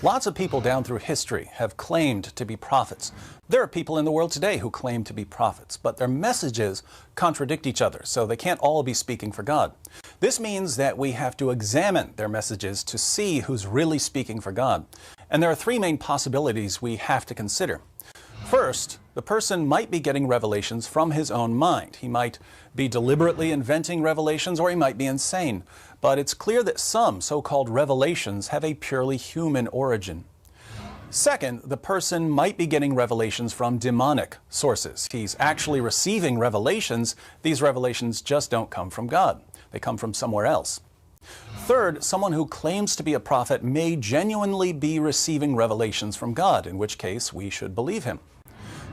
Lots of people down through history have claimed to be prophets. There are people in the world today who claim to be prophets, but their messages contradict each other, so they can't all be speaking for God. This means that we have to examine their messages to see who's really speaking for God. And there are three main possibilities we have to consider. First, the person might be getting revelations from his own mind. He might be deliberately inventing revelations, or he might be insane. But it's clear that some so-called revelations have a purely human origin. Second, the person might be getting revelations from demonic sources. He's actually receiving revelations. These revelations just don't come from God. They come from somewhere else. Third, someone who claims to be a prophet may genuinely be receiving revelations from God, in which case we should believe him.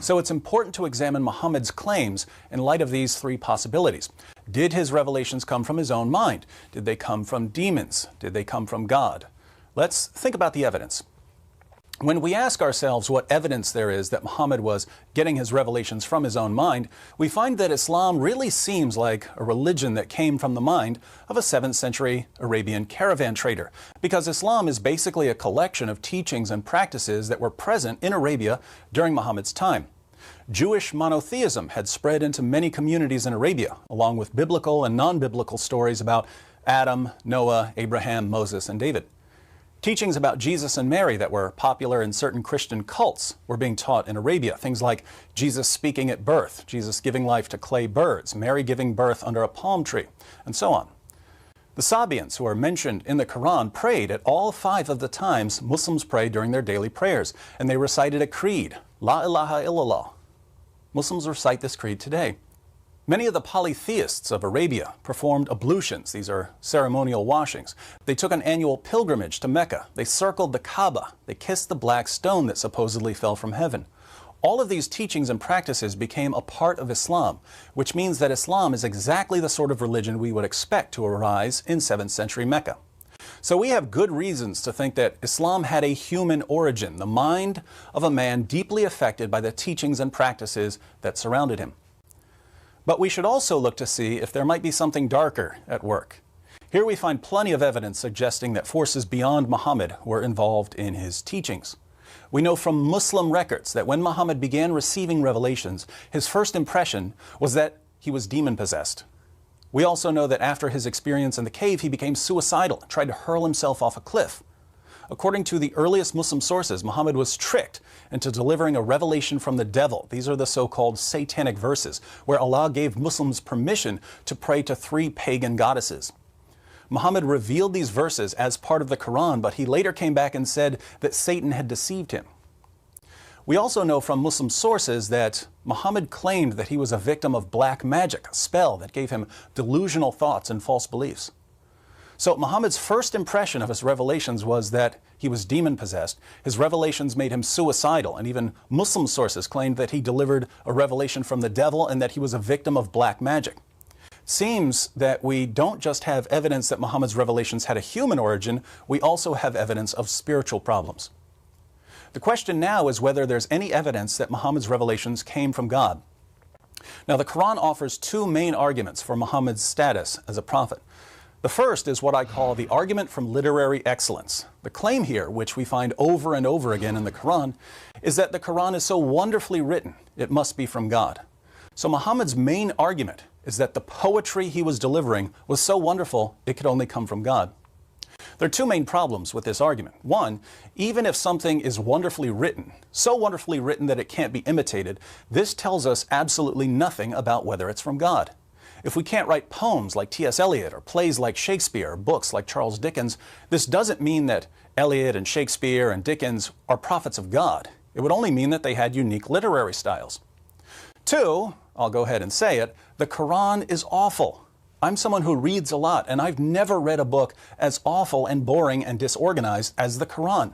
So it's important to examine Muhammad's claims in light of these three possibilities. Did his revelations come from his own mind? Did they come from demons? Did they come from God? Let's think about the evidence. When we ask ourselves what evidence there is that Muhammad was getting his revelations from his own mind, we find that Islam really seems like a religion that came from the mind of a 7th century Arabian caravan trader, because Islam is basically a collection of teachings and practices that were present in Arabia during Muhammad's time. Jewish monotheism had spread into many communities in Arabia, along with biblical and non-biblical stories about Adam, Noah, Abraham, Moses, and David. Teachings about Jesus and Mary that were popular in certain Christian cults were being taught in Arabia. Things like Jesus speaking at birth, Jesus giving life to clay birds, Mary giving birth under a palm tree, and so on. The Sabians, who are mentioned in the Quran, prayed at all 5 of the times Muslims pray during their daily prayers, and they recited a creed, La ilaha illallah. Muslims recite this creed today. Many of the polytheists of Arabia performed ablutions. These are ceremonial washings. They took an annual pilgrimage to Mecca. They circled the Kaaba. They kissed the black stone that supposedly fell from heaven. All of these teachings and practices became a part of Islam, which means that Islam is exactly the sort of religion we would expect to arise in 7th century Mecca. So we have good reasons to think that Islam had a human origin, the mind of a man deeply affected by the teachings and practices that surrounded him. But we should also look to see if there might be something darker at work. Here we find plenty of evidence suggesting that forces beyond Muhammad were involved in his teachings. We know from Muslim records that when Muhammad began receiving revelations, his first impression was that he was demon-possessed. We also know that after his experience in the cave, he became suicidal and tried to hurl himself off a cliff. According to the earliest Muslim sources, Muhammad was tricked into delivering a revelation from the devil. These are the so-called satanic verses, where Allah gave Muslims permission to pray to 3 pagan goddesses. Muhammad revealed these verses as part of the Quran, but he later came back and said that Satan had deceived him. We also know from Muslim sources that Muhammad claimed that he was a victim of black magic, a spell that gave him delusional thoughts and false beliefs. So Muhammad's first impression of his revelations was that he was demon-possessed. His revelations made him suicidal, and even Muslim sources claimed that he delivered a revelation from the devil and that he was a victim of black magic. It seems that we don't just have evidence that Muhammad's revelations had a human origin, we also have evidence of spiritual problems. The question now is whether there's any evidence that Muhammad's revelations came from God. Now, the Quran offers 2 main arguments for Muhammad's status as a prophet. The first is what I call the argument from literary excellence. The claim here, which we find over and over again in the Quran, is that the Quran is so wonderfully written, it must be from God. So Muhammad's main argument is that the poetry he was delivering was so wonderful, it could only come from God. There are 2 main problems with this argument. One, even if something is wonderfully written, so wonderfully written that it can't be imitated, this tells us absolutely nothing about whether it's from God. If we can't write poems like T.S. Eliot or plays like Shakespeare or books like Charles Dickens, this doesn't mean that Eliot and Shakespeare and Dickens are prophets of God. It would only mean that they had unique literary styles. 2, I'll go ahead and say it, the Quran is awful. I'm someone who reads a lot, and I've never read a book as awful and boring and disorganized as the Quran.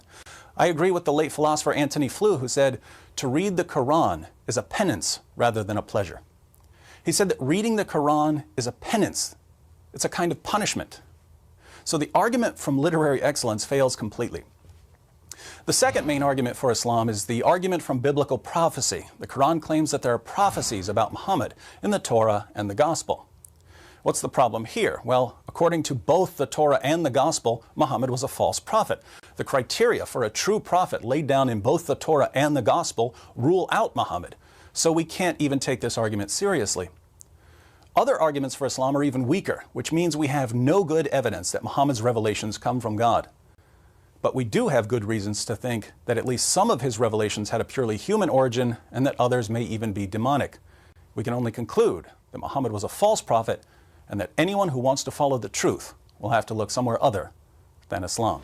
I agree with the late philosopher Antony Flew, who said, to read the Quran is a penance rather than a pleasure. He said that reading the Quran is a penance. It's a kind of punishment. So the argument from literary excellence fails completely. The second main argument for Islam is the argument from biblical prophecy. The Quran claims that there are prophecies about Muhammad in the Torah and the Gospel. What's the problem here? Well, according to both the Torah and the Gospel, Muhammad was a false prophet. The criteria for a true prophet laid down in both the Torah and the Gospel rule out Muhammad. So we can't even take this argument seriously. Other arguments for Islam are even weaker, which means we have no good evidence that Muhammad's revelations come from God. But we do have good reasons to think that at least some of his revelations had a purely human origin and that others may even be demonic. We can only conclude that Muhammad was a false prophet and that anyone who wants to follow the truth will have to look somewhere other than Islam.